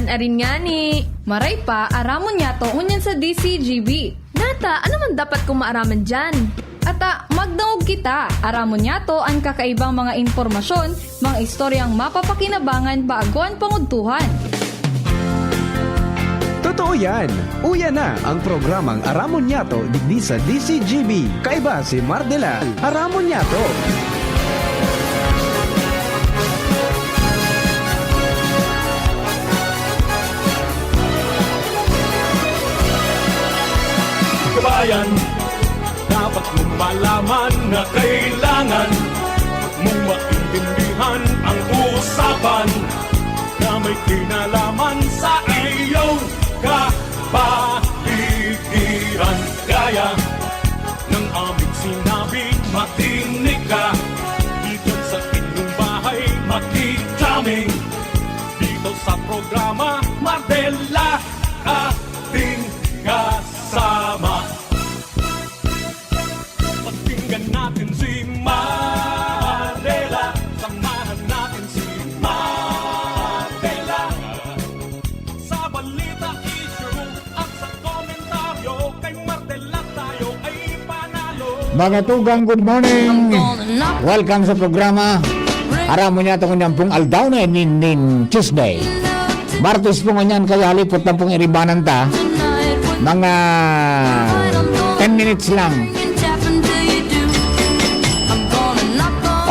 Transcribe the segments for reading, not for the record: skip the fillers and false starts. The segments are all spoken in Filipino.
Haan arin nga ni. Maray pa, aramon niya to ngunyan sa DCGB. Nata, ano man dapat kong maaraman dyan? Ata, magdaog kita. Aramon niya to ang kakaibang mga impormasyon, mga istoryang mapapakinabangan baaguan panguntuhan. Totoo yan! Uya na ang programang Aramon Yato digdi sa DCGB. Kaiba si Mardela, Aramon Yato. Kabayan, dapat mong malaman na kailangan mong maintindihan ang usapan na may kinalaman sa iyong kapaligiran. Gaya ng aming sinabi, makinig ka. Dito sa inyong bahay, makiklaming. Dito sa programa, Mardela, ating kasama. Pakinggan natin si Mardela, samahan natin si Mardela. Sa balita, issue at sa komentaryo, kay Mardela tayo ay panalo. Mga tugang, good morning! Welcome sa programa Aramon Yato kunyan pong aldaw na nin Tuesday. Martes po ngunyan kaya halipot na pong iribanan ta. Mga 10 minutes lang.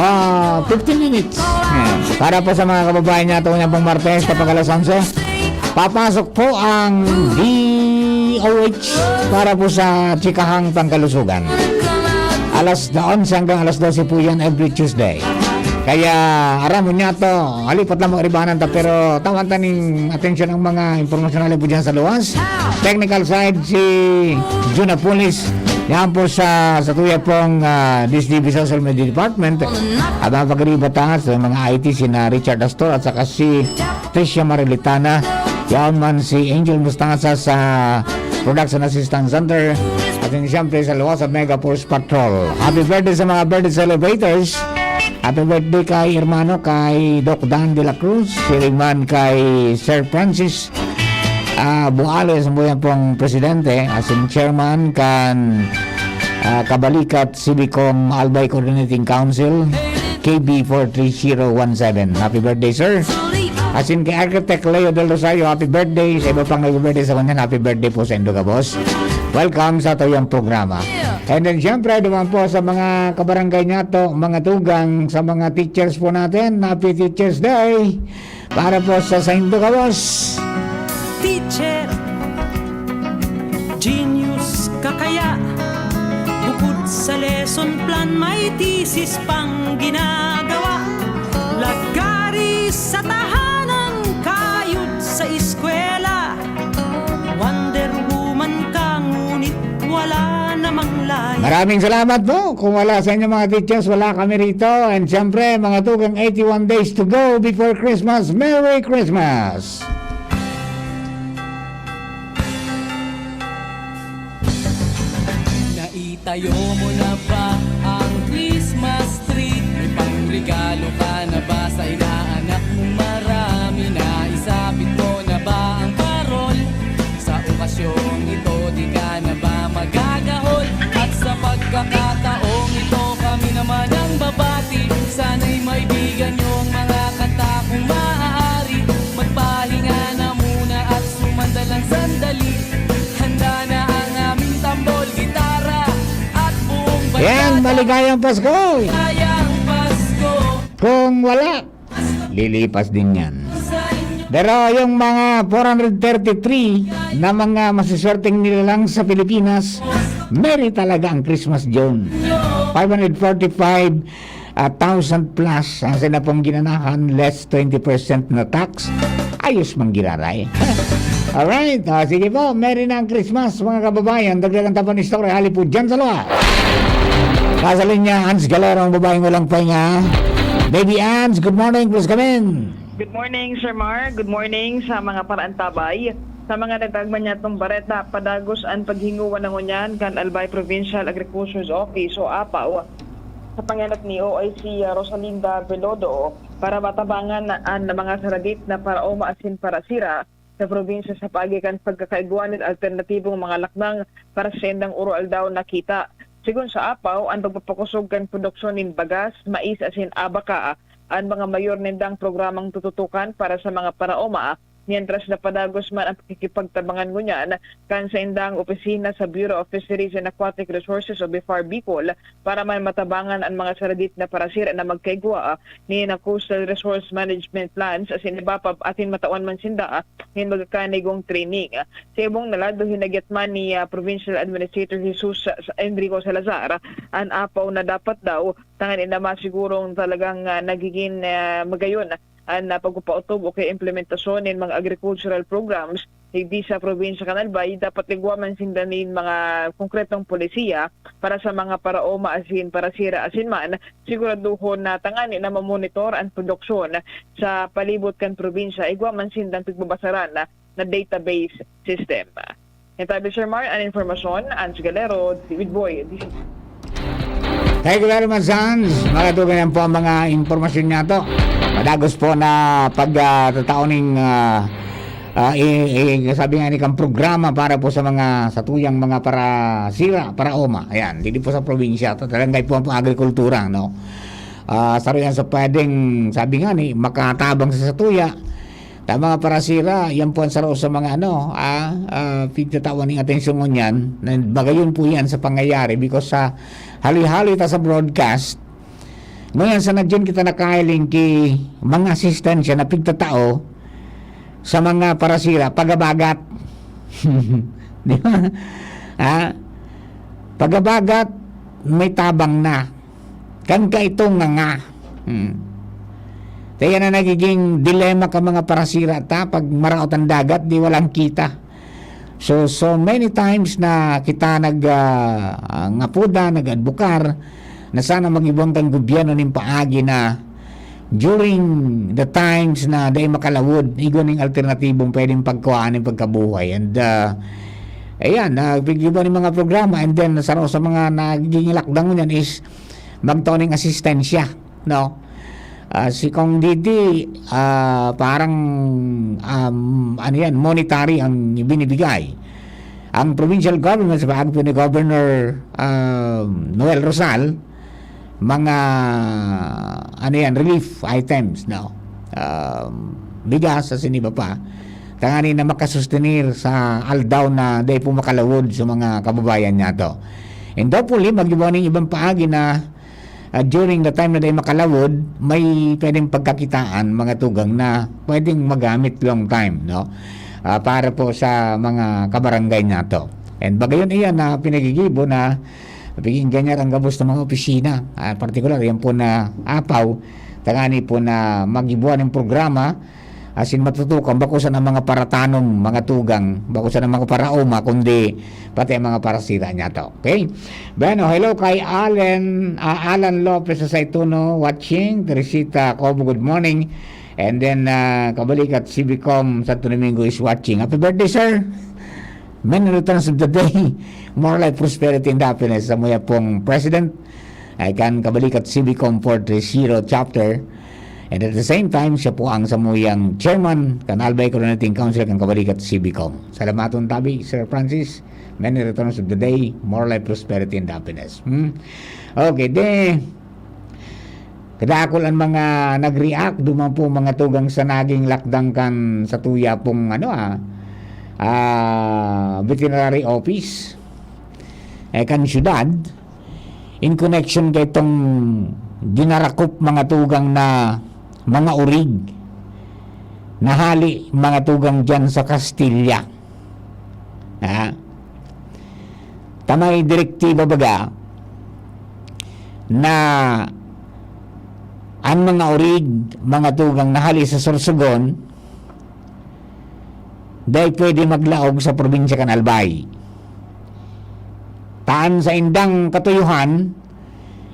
15 minutes. Para po sa mga kababayan niya ito pong Martes kapag alas 11. Papasok po ang DOH para po sa Chikahang Pangkalusugan. Alas 11 hanggang alas 12 po yan every Tuesday. Kaya aramon niya to, halipot lang mga ribanan ta, pero tawan taning atensyon ang mga impormasyon po dyan sa luwas. Technical side si Junapolis, yan po sa tuya pong DSDB Social Media Department. At ang pagribatangan sa mga IT si na Richard Astor at saka si Tricia Marilitana. Yan man si Angel Mustangasa sa Production Assistance Center. At yun siyempre sa luwas at Mega Force Patrol. Happy birthday sa mga birthday celebrators. Happy birthday kay hermano kay Doc Dan de la Cruz, siriman kay Sir Francis Buales, ang pong presidente, as in chairman kan Kabalikat Civicom Albay Coordinating Council KB 43017. Happy birthday, sir. As in kay Architect Leo del Rosario, happy birthday. Sa iba pang happy birthday sa kanya, happy birthday po sa Indoga Boss. Welcome sa tuyang programa. And then syempre naman po sa mga kabarangay nato, mga tugang, sa mga teachers po natin, Happy Teachers Day para po sa Indoga Boss. Teacher, genius ka kaya? Bukod sa lesson plan, may thesis pang ginagawa. Lagari sa tahanan, kayod sa eskwela. Wonder Woman ka, ngunit wala namang layo. Maraming salamat po. Kung wala sa inyo mga teachers, wala kami rito. And syempre, mga tugang 81 days to go before Christmas. Merry Christmas! Naitayo mo na ba ang Christmas tree? May pangregalo ka na ba sa inaanak mong marami? Naisapit mo na ba ang parol? Sa okasyong ito, di ka na ba magagahol? At sa pagkakataong ito, kami naman ang babati. Sana'y maibigan yung mga kanta kung maaari. Magpahinga na muna at sumandalang sandali. Handa na ang aming tambol, gitara at buong bandada. Yan, maligayang Pasko! Maligayang Pasko. Kung wala, lilipas din yan. Pero yung mga 433 na mga masiswerteng nilalang sa Pilipinas, meron talaga ang Christmas Zone. 545,000 plus ang sinapong ginanahan, less 20% na tax. Ayos mang giraray. Alright, sige po, meron na ang Christmas mga kababayan. Dagdagan tapan ni story, hali po dyan sa luwa. Kasalin niya, Hans Galero, ang babaeng walang pahinga. Baby Hans, good morning, please come in. Good morning, Sir Mar. Good morning sa mga paraantabay. Sa mga nagtagman niya itong bareta, padagos ang paghinguan ng unyan kan Albay Provincial Agriculture's Office o APAO sa panganap ni OIC Rosalinda Velodo para matabangan na mga saradit na para o maasin para sira sa probinsya sa pagikan pagkakaiguanin alternatibong mga laknang para sa indang ural daw nakita. Sigun sa Apaw, ang pagpapakusog kan produksyon nin bagas, mais asin abaka, ang mga mayor nindang programang tututukan para sa mga paraoma, mientras na padagos man ang pakikipagtabangan ngunyan kan sa indang opisina sa Bureau of Fisheries and Aquatic Resources o BIFAR Bicol para man matabangan ang mga saradit na parasira na magkaigwa ni na Coastal Resource Management Plans as inibapab atin matawan man sinda hin magkakanigong training. Sa ibong nalado hinagyat man ni Provincial Administrator Jesus Enrico Salazar ang Apaw na dapat daw tangan ina masigurong talagang nagiging magayon ang pagpapautob o kay implementasyon ng mga agricultural programs hindi sa probinsya Kanalbay, dapat ligwaman sindanin mga konkretong polisiya para sa mga paraoma asin parasira asin man siguraduhon na tangani na mamonitor ang produksyon sa palibot kan probinsya igwaman sindan pagbabasaran na database system. Itabi Sir Mar, ang informasyon, Ans Galero, David Boy, Thank you very much, Hans. Makatugan po ang mga informasyon niya to. Madagos po na pagtatauning sabi nga ni kang programa para po sa mga satuyang mga parasira, paraoma. Ayan, hindi po sa probinsya. Talagang po ang agrikultura, no? Saruyan sa pwedeng, sabi nga ni, makatabang sa satuya. Mga parasira, yan po ang saro sa mga pagtatawan ng atensyon mo yan. Bagayon po yan sa pangyayari because sa hali-hali ta sa broadcast, ngayon sa nadyan kita nakailing ki mga asistensya na pigtatao sa mga parasira, pagabagat. Di ba? Pagabagat, may tabang na. Kan ka itong nga. Kaya na nagiging dilema ka mga parasira pag maraot ang dagat, di walang kita. So many times na kita ngapuda, nag-adbukar, na sana mag-ibang kang gobyerno ng paagi na during the times na day makalawod, igon ng alternatibong pwedeng pagkuhaan ng pagkabuhay. And ayan, nagpigibon ng mga programa, and then sa mga nagiging lakdang yan is magtoning asistensya, no? Si Kong Didi parang monetary ang binibigay. Ang provincial government sa pag ni Governor Noel Rosal, mga relief items, no? Bigas sa siniba pa. Tangani na makasustenir sa aldaw na day po makalawod sa mga kababayan niya to. And hopefully mag-iba ng ibang paagi na during the time na day makalawod, may pwedeng pagkakitaan mga tugang na pwedeng magamit long time, no? Para po sa mga kabarangay nato. And bagayon iyan na pinagigibo na biging ganyan ang gabos ng mga opisina. Particular, yan po na Apaw, tangani po na mag-ibuan ng programa asin matutukan bakusan ang mga paratanong, mga tugang, bakusan ang mga paraoma, kundi pati ang mga parasira niya to. Okay? Bueno, hello kay Alan Lopez sa Saituno watching. Teresita Cobo, good morning. And then kabalikat Civicom Santo Domingo is watching. Happy birthday, sir. Many returns of the day. More life, prosperity, and happiness. Sa mga pong president, ay kan kabalikat Civicom 430 chapter. And at the same time, siya po ang samuyang chairman, Kanalbay Coordinating Council, kang kabalikat Civicom. Salamaton tabi, Sir Francis. Many returns of the day, more life, prosperity, and happiness. Okay, kadakol ang mga nag-react, duman po mga tugang sa naging lakdang kan sa tuya pong veterinary office kan syudad in connection kay itong dinarakop mga tugang na mga urig nahali mga tugang dyan sa Castilla. Tamay direktiba baga na ang mga urig mga tugang nahali sa Sorsogon dahil pwede maglaog sa probinsya Kanalbay. Taan sa indang katuyuhan,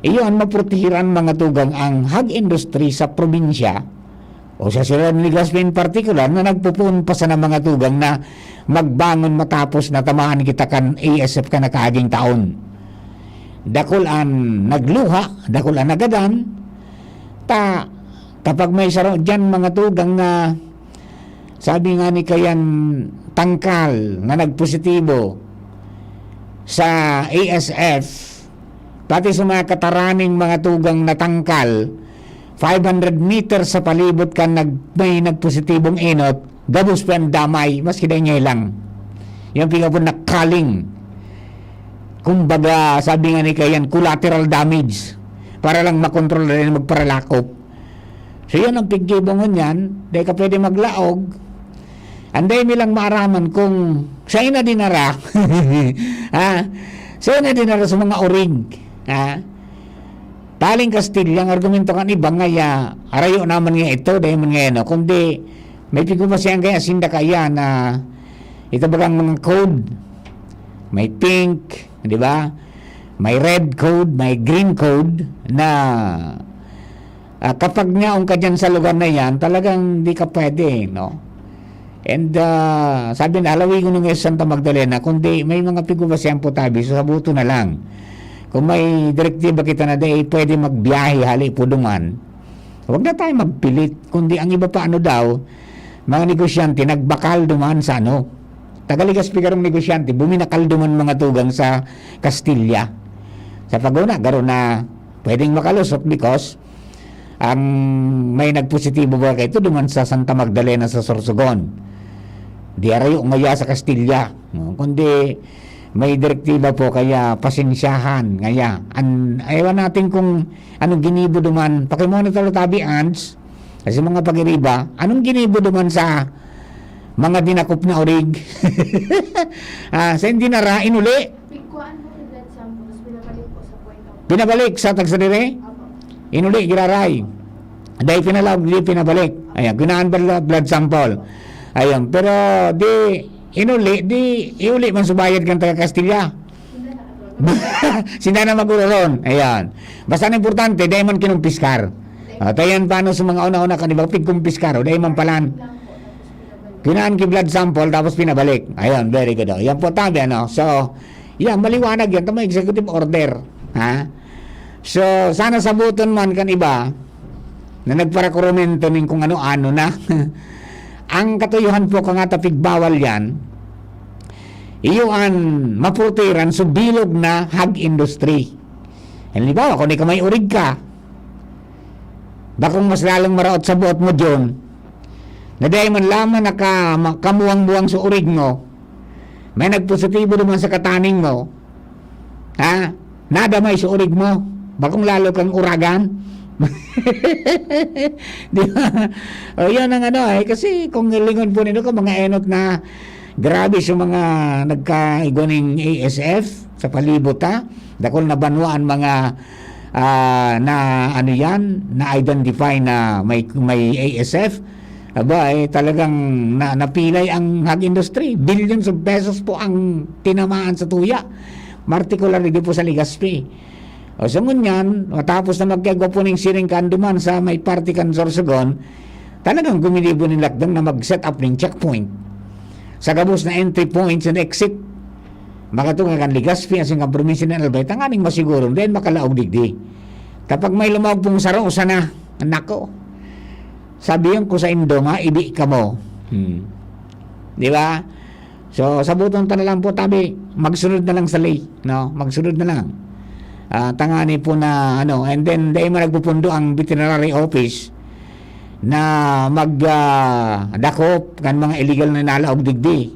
iyon maprotehiran mga tugang ang hog industry sa probinsya o sa Sierra Neglaspe in particular na nagpupun pa sa mga tugang na magbangon matapos na tamahan kita kan ASF ka na kaaging taon. Dakulan nagluha, dakulan nagadan, kapag may saro dyan mga tugang na sabi nga ni kayan tangkal nga nagpositibo sa ASF, pati sa mga kataraning mga tugang natangkal, 500 meters sa palibot kan may nagpositibong inot, gabos pa ang damay, maski na niya lang. Yung pinga po nakaling. Kumbaga, sabi nga ni kayan, collateral damage, para lang makontrol na rin magparalakop. So yun ang piggibongon yan, dahil ka pwede maglaog, anday nilang maaraman kung sa'yo na dinara, ha? Sa'yo na dinara sa mga orig, ha? Taling Kastilya, ang argumento kan iba nga arayo naman nga ito, dahil man nga yan, kundi may pigumasyan kaya sinda kaya na ito bagang mga code, may pink, di ba? May red code, may green code na kapag ngaong ka dyan sa lugar na yan, talagang di ka pwede, no? And sabi na, alawi ko nung Santa Magdalena, kundi may mga pigubasyan po tabi, so sabuto na lang. Kung may direktiba kita na day, pwede magbiyahe, hali po duman. Huwag na tayo magpilit, kundi ang iba pa ano daw, mga negosyante, nagbakal duman sa ano. Tagaligas pigarong negosyante, buminakal duman mga tugang sa Kastilya. Sa paguna, garo na pwedeng makalusot because ang may nagpositibo ba kayo duman sa Santa Magdalena sa Sorsogon. Di arayo ngaya sa Kastilya. Kundi may direktiba po kaya pasensyahan. Ngaya, ayawan natin kung anong ginibo duman. Pakimonitor tabi ants, kasi mga pagiriba, anong ginibo duman sa mga dinakop na orig. Sa hindi narain uli. Pinabalik sa tagsadire? Inuli, giraray. Dahil pinabalik. Ayan, ginaan ba blood sample? Ayan, pero iuli man subayad kang taga Kastilya. Sinda na maguroron. Ayan. Basta na importante, dahil man kinumpiskar. Tayan paano sa mga una-una kanibang pigkumpiskar, dahil man palan. Ginaan ki blood sample, tapos pinabalik. Ayan, very good. Yan po tabi, ano? So, yan, maliwanag yan. Tama, executive order. Ha? So, sana sabuton man kan iba na nagparakurumento nin kung ano-ano na. Ang katuyuhan po kung nga tapigbawal yan, iyuan maputiran sa bilog na hag industry. Halimbawa, kung di ka may urig ka, bakong mas lalong maraot sa buot mo dyan, na dahil man lamang kamuang-buwang sa urig mo, may nagpositibo naman sa kataning mo, ha? Nadamay sa urig mo, bakong lalo kang uragan. Di ba? O yan ang kasi kung lingon po nito ka mga enot na grabe sa mga nagkaigoning ASF sa palibot dakol na banwaan mga na identify na may ASF talagang napilay ang hog industry. Billions of pesos po ang tinamaan sa tuya, particularly po sa Legazpi. O sa ngunyan, tapos na magkagawa po ng siring kanduman sa may party kan Sorsogon, talagang gumilibo ng lakdang na mag-set up ng checkpoint sa gabos na entry points and exit. Makatunga kan Legazpi asing ang probinsya ng Albay, tanganing masiguro din makalaog digdi. Kapag may lumawag pong saro, sana, nako, sabihin ko sa Indo nga, idi ka mo. Di ba? So, sabuton ta na lang po tabi, magsunod na lang sa lay, no? Magsunod na lang. Tangani po na and then dahil mo nagpupundo ang veterinary office na magdakop kan mga illegal na nalaog digdi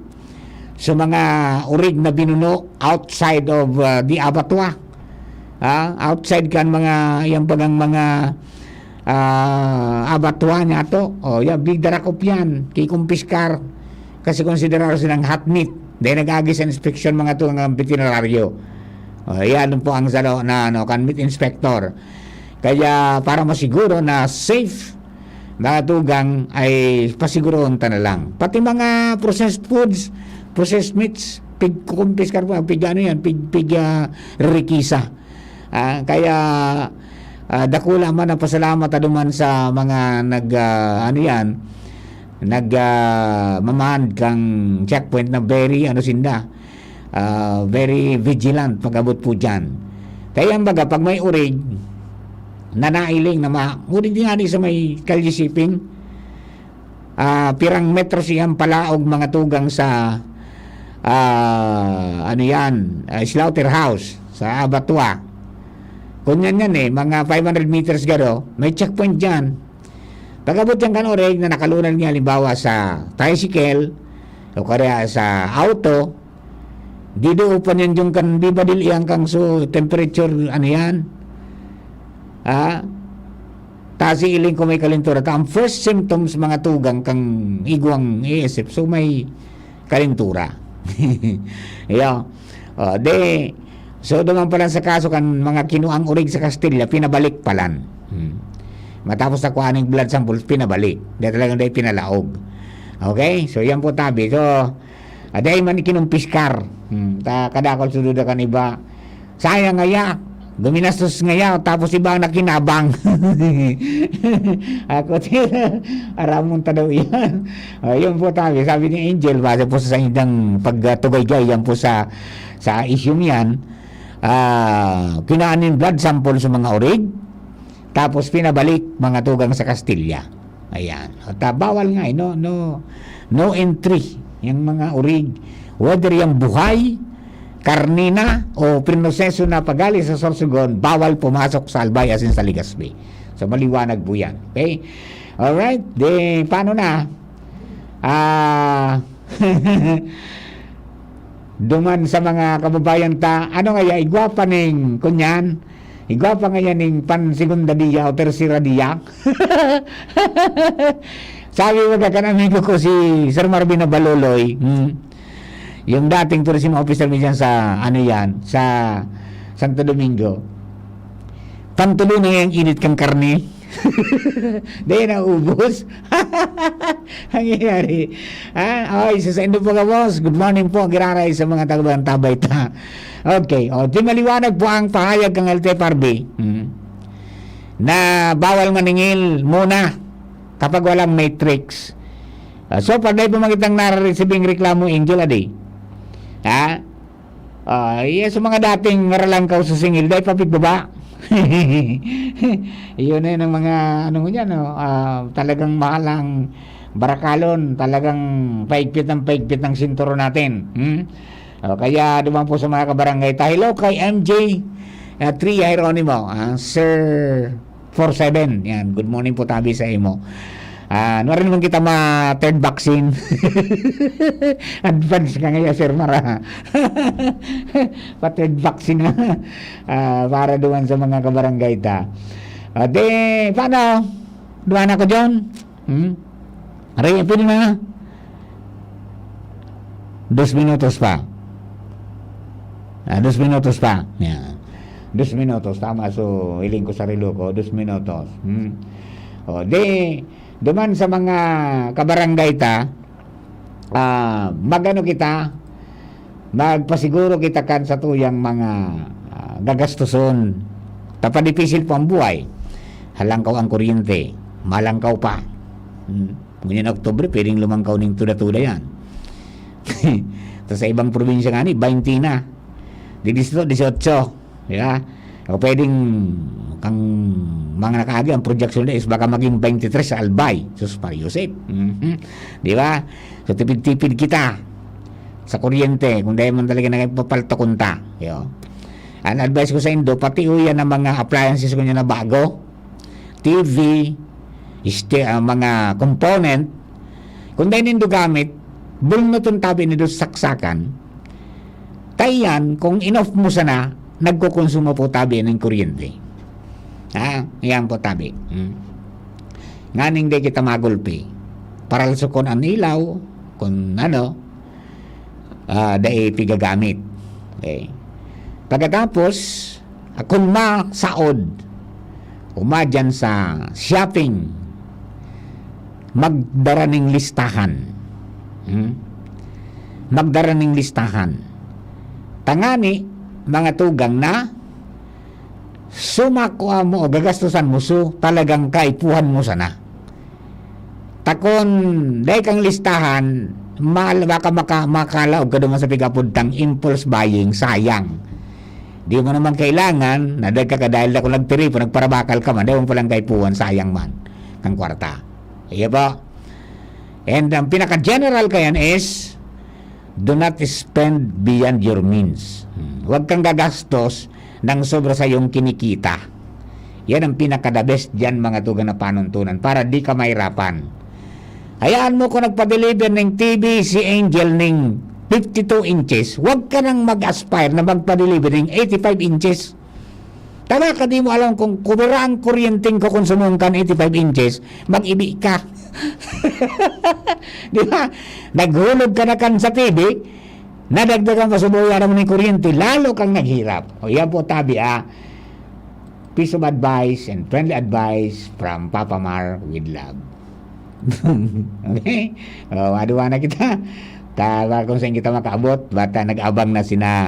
so mga urig na binuno outside of the abattoir, outside kan mga yung pagang mga abattoir niya to, big darakop yan kay kumpiskar kasi konsiderar silang hot meat dahil nag-agi sa inspection mga to ng veterinaryo. Yan po ang salo na kan meat inspector. Kaya para masiguro na safe mga tugang ay pasiguroon ta na lang. Pati mga processed foods, processed meats, kumpiskar po, pig rikisa. Kaya dakula man ang pasalamat aduman sa mga mamahand kang checkpoint na very very vigilant pag-abot po dyan. Kaya ang baga, pag may urig na nailing na urig din nga sa may kalye shipping, pirang metro siyang palaog mga tugang sa slaughterhouse sa abattoir. Kunyan yan mga 500 meters garo, may checkpoint dyan. Pagabot yan kan oreg na nakalunan niya halimbawa sa tricycle o kaya sa auto, di upan yan yung kan di ba diliang kang so temperature yan. Tasi iling ko may kalintura. Ang first symptoms mga tugang kang igwang iisip, so may kalintura. So duman pala sa kaso kan mga kinuang urig sa Castilla, pinabalik palan. Matapos na kuhaning blood samples, pinabalik. Dahil talagang dahil pinalaog. Okay? So yan po tabi. So, dahil man kinumpiskar. Kadakol sududa kan iba. Sayang ngaya. Guminastos ngaya. Tapos iba ang nakinabang. Ako tira. Aramon ta daw yan. Yun po tabi. Sabi ni Angel, base po sa indang pagtugay-gay, yan po sa issue yan. Kinaanin blood sample sa mga orig, tapos pinabalik mga tugang sa Castilla. Ayan. At bawal nga no entry yung mga orig, whether yung buhay, karnina o prinoseso na pagali sa Sorsogon, bawal pumasok sa Albay asin sa Legazpi. So maliwanag po yan. Okay? Alright, paano na? Duman sa mga kababayan ta, ano nga igwapa ning kunyan, igwapa nga yan ning pan-segunda diya o tersira diya. Sabi mo kan amigo ko si Sir Marvin Baloloy, yung dating tourism officer mo dyan sa sa Santo Domingo, pantulo na yung init kang karne. Dahil naubos. Ang nangyayari. Sa indo po ka, boss. Good morning po. Giraray sa mga tagbang tabay ta. Okay. Di maliwanag po ang pahayag ng LTFRB na bawal maningil muna kapag walang matrix. So, pag dahil pumakitang nare-receiving reklamo, Angel, sa mga dating ngaralangkaw sa singil, dahil papigbaba. Yun na ng mga talagang mahalang barakalon, talagang paigpit ng sinturo natin. Kaya duman po sa mga kabarangay tayo. Hello kay MJ 3 Hieronimo, Sir 47. Yan, good morning po tabi sa imo. Rin naman kita third vaccine. Advance ka ngayon, Sir Mara. Pa-third vaccine na. Para doon sa mga kabarangay ta. Paano? Duwan ako dyan? Aray, pwede na. 2 minutos pa. 2 minutos pa. Yan. 2 minutos. Tama. So, hiling ko sarili ko. 2 minutos. Duman sa mga kabarangay ta, magpasiguro kita kan sa tuyang mga gagastuson. Tapadipisil po ang buhay. Halangkaw ang kuryente, malangkaw pa. Ngayon Oktubre, pwedeng lumangkaw ng tuda-tuda yan. Sa ibang probinsya nga 20 na. Di 18. Yeah? O pwedeng kang mga nakaagi ang projection is baka maging 23 sa Albay. Sus para Yosef. Di ba? So tipid-tipid kita sa kuryente kung dahil man talaga nagpapalto kunta. Ang advice ko sa Indo, pati yan ang mga appliances ko na bago, TV, mga component, kung dahil nindo gamit, bulnotong tabi nido saksakan, tayan kung in-off mo sana, nagkukonsumo po tabi ng kuryente. Yan po tabi. Nganing di kita magulpi. Para lusukon ang ilaw, kung dahil pigagamit. Okay. Pagkatapos, kung masaod, umadyan sa shopping, magdara ng listahan. Magdara ng listahan. Tangani, mga tugang na sumakuha mo o gagastusan mo talagang kaipuhan mo sana. Takon dahil kang listahan baka makalaog ka naman sa pigapuntang impulse buying, sayang. Di mo naman kailangan na dahil dahil ako nagtiripo, nagparabakal ka man, dahil mo palang kaipuhan, sayang man kang kwarta. Iya ba? And ang pinaka-general kayan is, do not spend beyond your means. Huwag kang gagastos ng sobra sa iyong kinikita. Yan ang pinaka-the best dyan, mga tugang na panuntunan, para di ka mahirapan. Hayaan mo kung nagpa-deliver ng TV si Angel ng 52 inches, huwag ka nang mag-aspire na magpa-deliver ng 85 inches. Tama ka, di mo alam kung kumura ang kuryenteng kukonsumong ka ng 85 inches, mag-ibi ka. Di ba? Naghulog ka na kan sa TV, nadagdagan pa sa buhay mo ng kuryente, lalo kang naghirap. O yan po tabi piece of advice and friendly advice from Papa Mar with love. Okay? O, aduwa na kita. Tawa kung saan kita makaabot, bata nag-abang na sina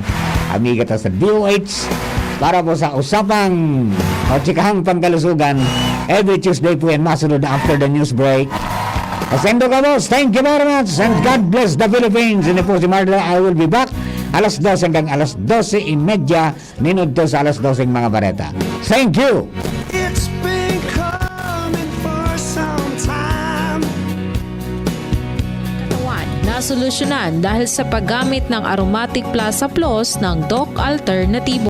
amiga ta sa DOH para po sa usapang o chikahang pangkalusugan every Tuesday po yan masunod after the news break. Asendo ka boss, thank you very much and God bless the Philippines. And po si Marla, I will be back alas 12 hanggang alas 12:30 ninod to sa alas 12 mga bareta. Thank you. It's been coming for some time. Katawan nasolusyonan dahil sa paggamit ng Aromatic Plus Plus ng Doc Alternativo.